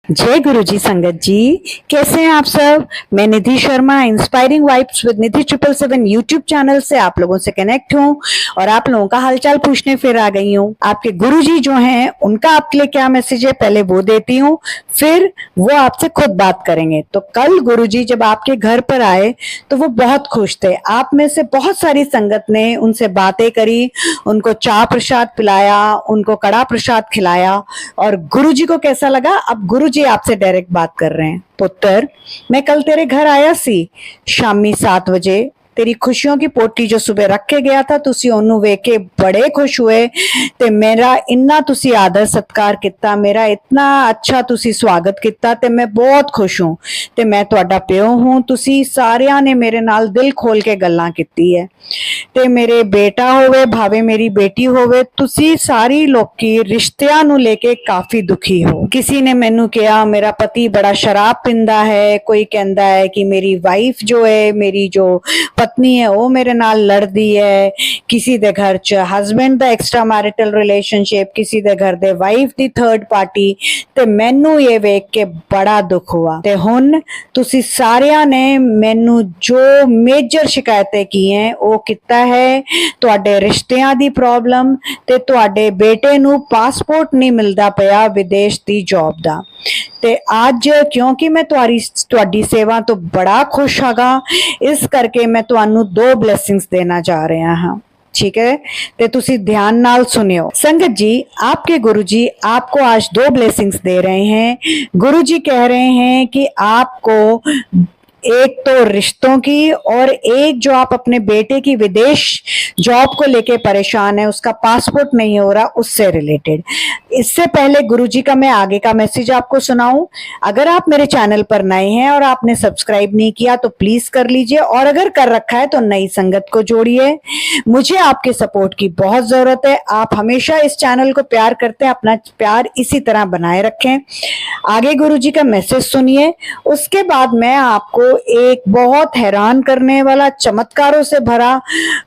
जय गुरु जी संगत जी, कैसे हैं आप सब। मैं Nidhi Sharma inspiring vibes with Nidhi 777 YouTube channel से आप लोगों से कनेक्ट हूं और आप लोगों का हालचाल पूछने फिर आ गई हूं। आपके गुरु जी जो हैं उनका आपके लिए क्या मैसेज है पहले वो देती हूं, फिर वो आपसे खुद बात करेंगे। तो कल गुरु जी जब आपके घर पर आए तो वो बहुत खुश थे। आप में से बहुत सारी संगत ने उनसे बातें करी, उनको चाय प्रसाद पिलाया, उनको कड़ा प्रसाद खिलाया और गुरु जी को कैसा लगा। अब गुरु जी आपसे डायरेक्ट बात कर रहे हैं। पुत्र, मैं कल तेरे घर आया सी शामी 7 वजे। तेरी खुशियों की पोटी जो सुबह रख के गया था, तुसी ओनू वेख के बड़े खुश हुए ते मेरा इन्ना तुसी आदर सत्कार किता, मेरा इतना अच्छा तुसी स्वागत किता ते मैं बहुत खुश हूं ते मैं तुहाडा प्यो हूं। तुसी सारियां ने मेरे नाल दिल खोल के गल्लां कीती है ते मेरे बेटा होवे भावे मेरी बेटी होवे, तुसी सारी लोकी रिश्तियां नू लेके काफी दुखी हो। किसी ने मैनू कहा मेरा पति बड़ा शराब पींदा है, कोई कहंदा है कि मेरी वाइफ जो है, मेरी जो पत्नी है वो मेरे नाल लड़दी है, किसी दे घर च हस्बैंड दा एक्स्ट्रा मैरिटल रिलेशनशिप, किसी दे घर दे वाइफ दी थर्ड पार्टी ते मैनू ये वेख के बड़ा दुख हुआ। ते हुन तुसी सारियां ने मैनू जो मेजर शिकायतें की हैं वो किता है तुहाडे रिश्तियां दी प्रॉब्लम ते तुहाडे बेटे नू पासपोर्ट नहीं मिलदा पिया विदेश दी जॉब दा। ते आज क्योंकि मैं तुहाडी सेवा तो बड़ा खुश हागा, इस करके मैं तुहानू 2 ब्लेसिंग्स देना जा रहा हाँ। ठीक है, ते तुसी ध्यान नाल सुनियो। संगत जी, आपके गुरुजी आपको आज 2 ब्लेसिंग्स दे रहे हैं। गुरुजी कह रहे हैं कि आपको एक तो रिश्तों की और एक जो आप अपने बेटे की विदेश जॉब को लेके परेशान है, उसका पासपोर्ट नहीं हो रहा, उससे रिलेटेड। इससे पहले गुरुजी का मैं आगे का मैसेज आपको सुनाऊं। अगर आप मेरे चैनल पर नए हैं और आपने सब्सक्राइब नहीं किया तो प्लीज कर लीजिए, और अगर कर रखा है तो नई संगत को जोड़िए। मुझे आपके सपोर्ट की बहुत जरूरत है। आप हमेशा इस चैनल को प्यार करते हैं, अपना प्यार इसी तरह बनाए रखें। आगे गुरुजी का मैसेज सुनिए, उसके बाद मैं आपको एक बहुत हैरान करने वाला, चमत्कारों से भरा,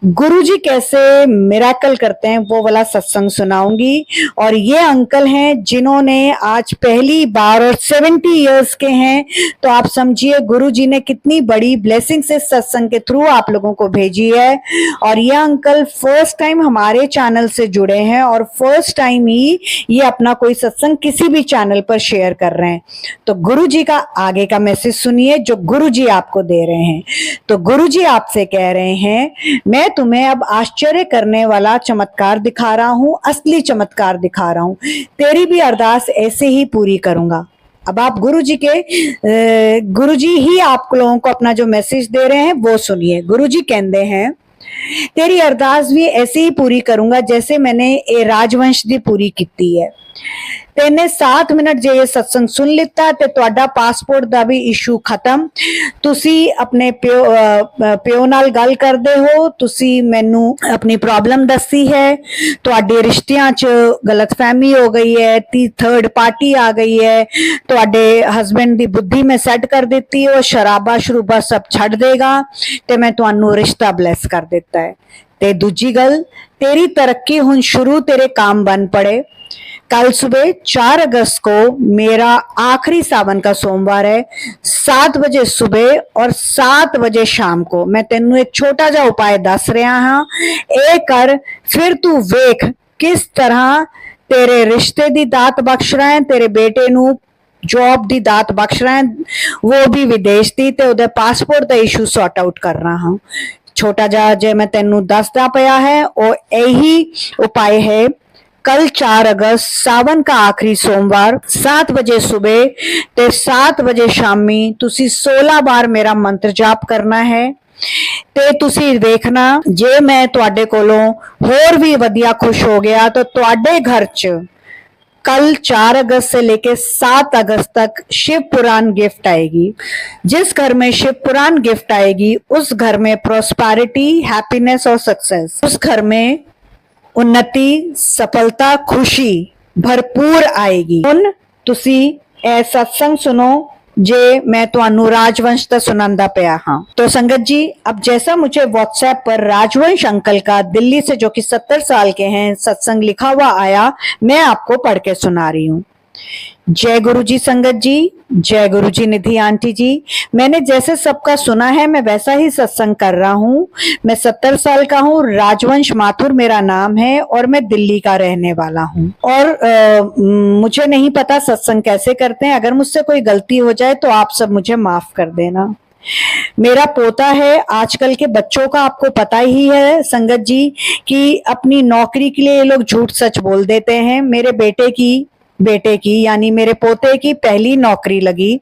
गुरुजी कैसे मिरेकल करते हैं वो वाला सत्संग सुनाऊंगी। और ये अंकल हैं जिन्होंने आज पहली बार, और 70 इयर्स के हैं, तो आप समझिए गुरुजी ने कितनी बड़ी ब्लेसिंग से सत्संग के थ्रू आप लोगों को भेजी है। और ये अंकल फर्स्ट टाइम हमारे चैनल से जुड़े हैं और फर्स्ट टाइम ही ये अपना कोई सत्संग किसी भी चैनल पर शेयर कर रहे हैं। तो गुरुजी का आगे का मैसेज सुनिए जो गुरुजी आपको दे रहे हैं। तो गुरुजी आपसे कह रहे हैं, मैं तुम्हें अब आश्चर्य करने वाला चमत्कार दिखा रहा हूं, असली चमत्कार दिखा रहा हूं। तेरी भी अरदास ऐसे ही पूरी करूंगा। अब आप गुरुजी ही आप लोगों को अपना जो मैसेज दे रहे हैं वो सुनिए। गुरुजी कहते हैं, तेरी अरदास भी ऐसे ही पूरी करूंगा जैसे मैंने ए राजवंश दी पूरी की है। तेने 7 मिनट जे ये सत्संग सुन लिता ते तुहाडा पासपोर्ट दा भी इशू खत्म। तुसी अपने प्यो नाल गल करदे हो, तुसी मैनू अपनी प्रॉब्लम दसी है, तुहाडे रिश्तियां च गलतफहमी हो गई है, थर्ड पार्टी आ गई है, तुहाडे हस्बैंड दी बुद्धि में सेट कर देती है, शराबा शरूबा सब छड़ देगा ते मैं तुहानू रिश्ता ब्लेस कर देता है। ते दूजी गल, तेरी तरक्की हुन शुरू, तेरे काम बन पड़े। कल सुबह 4 अगस्त को मेरा आखिरी सावन का सोमवार है। 7 बजे सुबह और 7 बजे शाम को मैं तेनू एक छोटा जा उपाय दस रहा हाँ, ए कर, फिर तू वेख किस तरह तेरे रिश्ते दी दात बख्श रहा है, तेरे बेटे नू जॉब दी दात बख्श रहा है, वो भी विदेश दी, ते उहदे पासपोर्ट दा इशू सॉर्ट आउट कर रहा हूं। छोटा जा जे मैं तेनू दसदा पिया है और यही उपाय है। कल 4 अगस्त सावन का आखिरी सोमवार 7 बजे सुबह ते 7 बजे शामी तुसी 16 बार मेरा मंत्र जाप करना है। ते तुसी देखना जे मैं तुहाडे कोलों होर भी वधिया खुश हो गया तो तुहाडे घर च कल 4 अगस्त से लेके 7 अगस्त तक शिव पुराण गिफ्ट आएगी। जिस घर में शिव पुराण गिफ्ट आएगी उस घर में प्रॉस्पेरिटी, हैप्पीनेस और सक्सेस, उस घर में उन्नति, सफलता, खुशी भरपूर आएगी। हुन तुसी ए सत्संग सुनो जे मैं तुहानू राजवंश दा सुनांदा पिया हाँ। तो संगत जी, अब जैसा मुझे व्हाट्सएप पर राजवंश अंकल का दिल्ली से, जो कि 70 साल के हैं, सत्संग लिखा हुआ आया, मैं आपको पढ़ के सुना रही हूँ। जय गुरु जी संगत जी, जय गुरु जी निधि आंटी जी। मैंने जैसे सबका सुना है मैं वैसा ही सत्संग कर रहा हूँ। मैं 70 साल का हूँ, राजवंश माथुर मेरा नाम है और मैं दिल्ली का रहने वाला हूँ। और मुझे नहीं पता सत्संग कैसे करते हैं। अगर मुझसे कोई गलती हो जाए तो आप सब मुझे माफ कर देना। मेरा पोता है, आजकल के बच्चों का आपको पता ही है संगत जी कि अपनी नौकरी के लिए ये लोग झूठ सच बोल देते हैं। मेरे बेटे की यानी मेरे पोते की पहली नौकरी लगी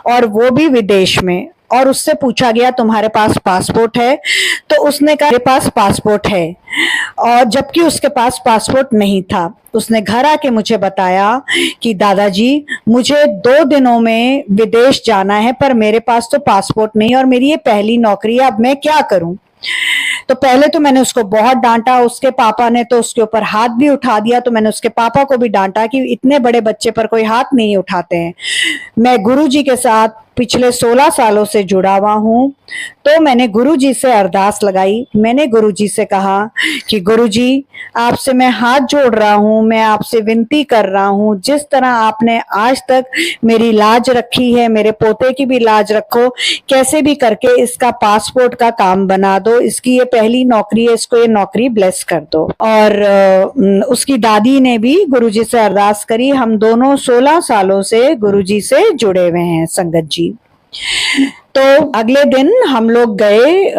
और वो भी विदेश में। और उससे पूछा गया तुम्हारे पास पासपोर्ट है, तो उसने कहा मेरे पास पासपोर्ट है, और जबकि उसके पास पासपोर्ट नहीं था। उसने घर आके मुझे बताया कि दादाजी मुझे 2 दिनों में विदेश जाना है, पर मेरे पास तो पासपोर्ट नहीं और मेरी ये पहली नौकरी है, अब मैं क्या करूं। तो पहले तो मैंने उसको बहुत डांटा, उसके पापा ने तो उसके ऊपर हाथ भी उठा दिया। तो मैंने उसके पापा को भी डांटा कि इतने बड़े बच्चे पर कोई हाथ नहीं उठाते हैं। मैं गुरुजी के साथ पिछले 16 सालों से जुड़ा हुआ हूँ। तो मैंने गुरुजी से अरदास लगाई। मैंने गुरुजी से कहा कि गुरुजी आपसे मैं हाथ जोड़ रहा हूँ, मैं आपसे विनती कर रहा हूँ, जिस तरह आपने आज तक मेरी लाज रखी है, मेरे पोते की भी लाज रखो। कैसे भी करके इसका पासपोर्ट का काम बना दो, इसकी ये पहली नौकरी है, इसको ये नौकरी ब्लेस कर दो। और उसकी दादी ने भी गुरुजी से अरदास करी। हम दोनों 16 सालों से गुरुजी से जुड़े हुए हैं संगत जी। तो अगले दिन हम लोग गए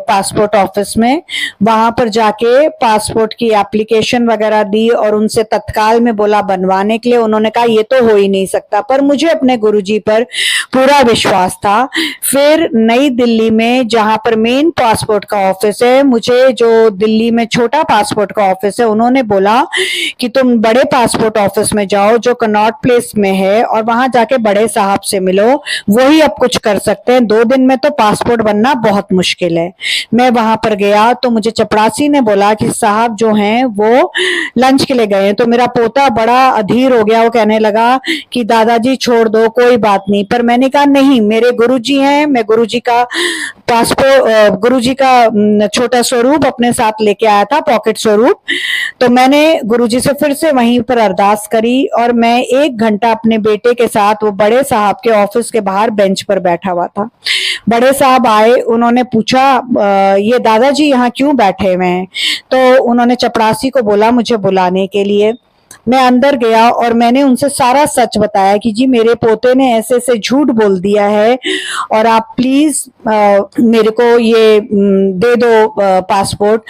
पासपोर्ट ऑफिस में। वहां पर जाके पासपोर्ट की एप्लीकेशन वगैरह दी और उनसे तत्काल में बोला बनवाने के लिए। उन्होंने कहा ये तो हो ही नहीं सकता, पर मुझे अपने गुरुजी पर पूरा विश्वास था। फिर नई दिल्ली में जहां पर मेन पासपोर्ट का ऑफिस है, मुझे जो दिल्ली में छोटा पासपोर्ट का ऑफिस है, उन्होंने बोला कि तुम बड़े पासपोर्ट ऑफिस में जाओ जो कनॉट प्लेस में है और वहां जाके बड़े साहब से मिलो, वही अब कुछ कर सकते हैं। 2 दिन में तो पासपोर्ट बनना बहुत मुश्किल है। मैं वहां पर गया तो मुझे चपरासी ने बोला कि साहब जो हैं वो लंच के लिए गए। तो मेरा पोता बड़ा अधीर हो गया। वो कहने लगा कि दादाजी छोड़ दो, कोई बात नहीं। पर मैंने कहा नहीं, मेरे गुरुजी हैं, मैं गुरुजी का पासपोर्ट, गुरुजी का छोटा स्वरूप अपने साथ लेके आया था, पॉकेट स्वरूप। तो मैंने गुरुजी से फिर से वहीं पर अरदास करी और मैं 1 घंटा अपने बेटे के साथ वो बड़े साहब के ऑफिस के बाहर बेंच पर बैठा हुआ था। बड़े साहब आए, उन्होंने पूछा ये दादाजी यहाँ क्यों बैठे हुए हैं। तो उन्होंने चपरासी को बोला मुझे बुलाने के लिए। मैं अंदर गया और मैंने उनसे सारा सच बताया कि जी मेरे पोते ने ऐसे ऐसे झूठ बोल दिया है और आप प्लीज मेरे को ये दे दो पासपोर्ट।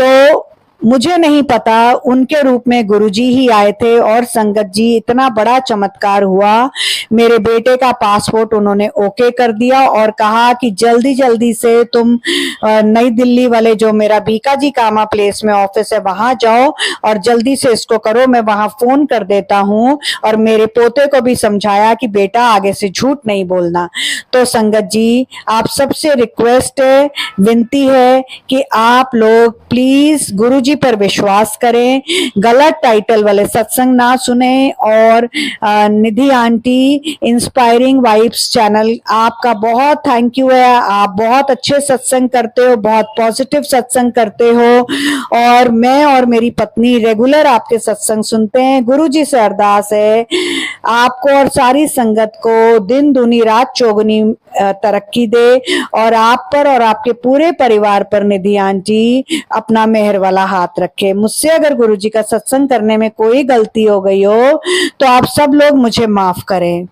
तो मुझे नहीं पता उनके रूप में गुरुजी ही आए थे और संगत जी इतना बड़ा चमत्कार हुआ। मेरे बेटे का पासपोर्ट उन्होंने ओके कर दिया और कहा कि जल्दी जल्दी से तुम नई दिल्ली वाले जो मेरा बीकाजी कामा प्लेस में ऑफिस है वहां जाओ और जल्दी से इसको करो, मैं वहां फोन कर देता हूं। और मेरे पोते को भी समझाया कि बेटा आगे से झूठ नहीं बोलना। तो संगत जी आप सबसे रिक्वेस्ट है, विनती है कि आप लोग प्लीज गुरुजी पर विश्वास करें, गलत टाइटल वाले सत्संग ना सुने। और निधि आंटी इंस्पायरिंग वाइब्स चैनल, आपका बहुत थैंक यू है। आप बहुत अच्छे सत्संग करते हो, बहुत पॉजिटिव सत्संग करते हो और मैं और मेरी पत्नी रेगुलर आपके सत्संग सुनते हैं। गुरुजी से अरदास है आपको और सारी संगत को दिन दूनी रात चौगुनी तरक्की दे और आप पर और आपके पूरे परिवार पर निधि आंटी अपना मेहर वाला हाथ रखे। मुझसे अगर गुरुजी का सत्संग करने में कोई गलती हो गई हो तो आप सब लोग मुझे माफ करें।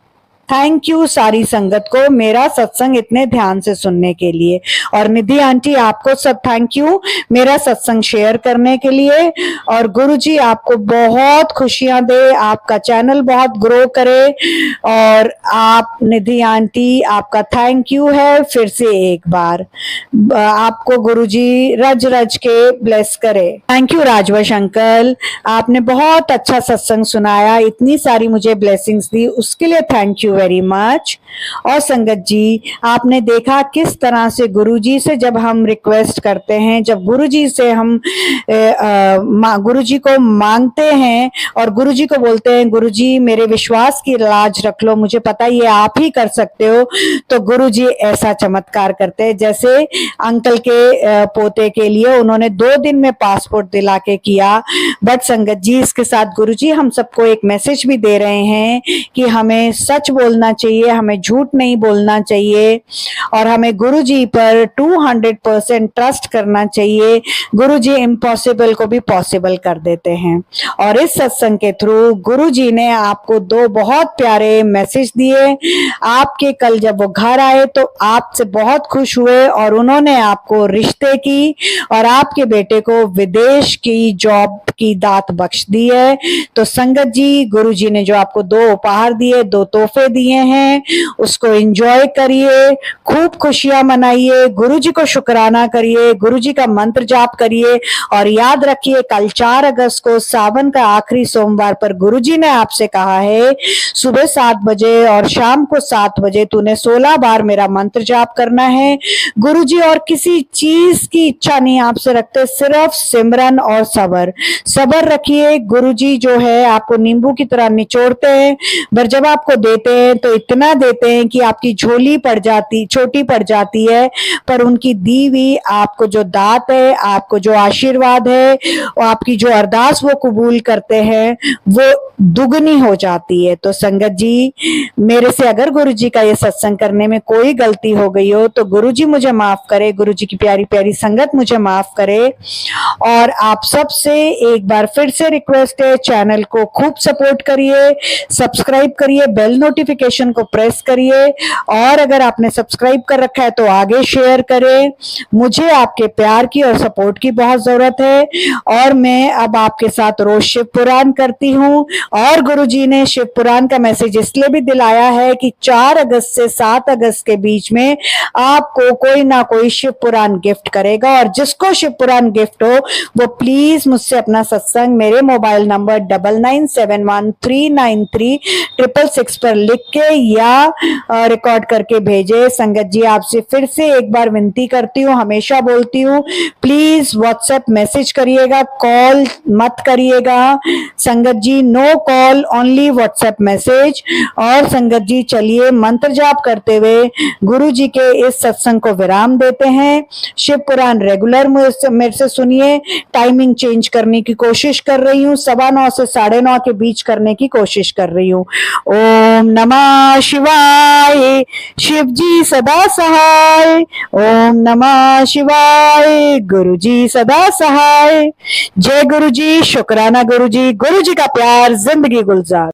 थैंक यू सारी संगत को मेरा सत्संग इतने ध्यान से सुनने के लिए। और निधि आंटी आपको सब थैंक यू मेरा सत्संग शेयर करने के लिए। और गुरुजी आपको बहुत खुशियां दे, आपका चैनल बहुत ग्रो करे। और आप निधि आंटी आपका थैंक यू है फिर से एक बार। आपको गुरुजी रज रज के ब्लेस करे। थैंक यू राजवंश अंकल, आपने बहुत अच्छा सत्संग सुनाया, इतनी सारी मुझे ब्लेसिंग्स दी, उसके लिए थैंक यू वेरी मच। और संगत जी, आपने देखा किस तरह से गुरुजी से जब हम रिक्वेस्ट करते हैं, जब गुरुजी से हम गुरुजी को मांगते हैं और गुरुजी को बोलते हैं गुरुजी मेरे विश्वास की लाज रख लो, मुझे पता ये आप ही कर सकते हो, तो गुरुजी ऐसा चमत्कार करते हैं। जैसे अंकल के पोते के लिए उन्होंने 2 दिन में पासपोर्ट दिला के किया। बट संगत जी, इसके साथ गुरुजी हम सबको एक मैसेज भी दे रहे हैं कि हमें सच बोलना चाहिए, हमें झूठ नहीं बोलना चाहिए और हमें गुरुजी पर 200% ट्रस्ट करना चाहिए। गुरुजी इम्पॉसिबल को भी पॉसिबल कर देते हैं। और इस सत्संग के थ्रू गुरुजी ने आपको 2 बहुत प्यारे मैसेज दिए। आपके कल जब वो घर आए तो आपसे बहुत खुश हुए और उन्होंने आपको रिश्ते की और आपके बेटे को विदेश की जॉब की दात बख्श दी है। तो संगत जी, गुरुजी ने जो आपको 2 उपहार दिए, 2 तोहफे दिए हैं, उसको एंजॉय करिए, खूब खुशियां मनाइए, गुरुजी को शुक्राना करिए, गुरुजी का मंत्र जाप करिए। और याद रखिए, कल 4 अगस्त को सावन का आखिरी सोमवार पर गुरुजी ने आपसे कहा है सुबह 7 बजे और शाम को 7 बजे तूने 16 बार मेरा मंत्र जाप करना है। गुरुजी और किसी चीज की इच्छा नहीं आपसे रखते, सिर्फ सिमरन और सबर। सबर रखिए। गुरुजी जो है आपको नींबू की तरह निचोड़ते हैं, पर जब आपको देते हैं तो इतना देते हैं कि आपकी झोली छोटी पड़ जाती है, पर उनकी दी हुई आपको जो दात है, आपको जो आशीर्वाद है, और आपकी जो अरदास वो कबूल करते हैं, वो दुगनी हो जाती है। तो संगत जी, मेरे से अगर गुरुजी का ये सत्संग करने में कोई गलती हो गई हो तो गुरुजी मुझे माफ करे, गुरुजी की प्यारी प्यारी संगत मुझे माफ करे। और आप सबसे एक बार फिर से रिक्वेस्ट है, चैनल को खूब सपोर्ट करिए, सब्सक्राइब करिए, बेल नोटिफिकेशन को प्रेस करिए और अगर आपने सब्सक्राइब कर रखा है तो आगे शेयर करें। मुझे आपके प्यार की और सपोर्ट की बहुत जरूरत है। और मैं अब आपके साथ रोज शिव पुराण करती हूँ और गुरुजी ने शिव पुराण का मैसेज इसलिए भी दिलाया है कि 4 अगस्त से 7 अगस्त के बीच में आपको कोई ना कोई शिव पुराण गिफ्ट करेगा। और जिसको शिव पुराण गिफ्ट हो वो प्लीज मुझसे अपना सत्संग मेरे मोबाइल नंबर 9971393666 पर लिख के या रिकॉर्ड करके भेजे। संगत जी, आपसे फिर से एक बार विनती करती हूँ, हमेशा बोलती हूँ, प्लीज व्हाट्सएप मैसेज करिएगा, कॉल मत करिएगा। संगत जी, no call, only WhatsApp message. और संगत जी, चलिए मंत्र जाप करते हुए गुरु जी के इस सत्संग को विराम देते हैं। शिव पुराण रेगुलर मेरे से सुनिए, टाइमिंग चेंज करने की कोशिश कर रही हूँ, 9:15 से 9:30 के बीच करने की कोशिश कर रही हूँ। ओम नमः शिवाय, शिव जी सदा सहाय। ओम नमः शिवाय, गुरु जी सदा सहाय। जय गुरु जी, शुक्राना गुरु जी का प्यार, जिंदगी गुलजार।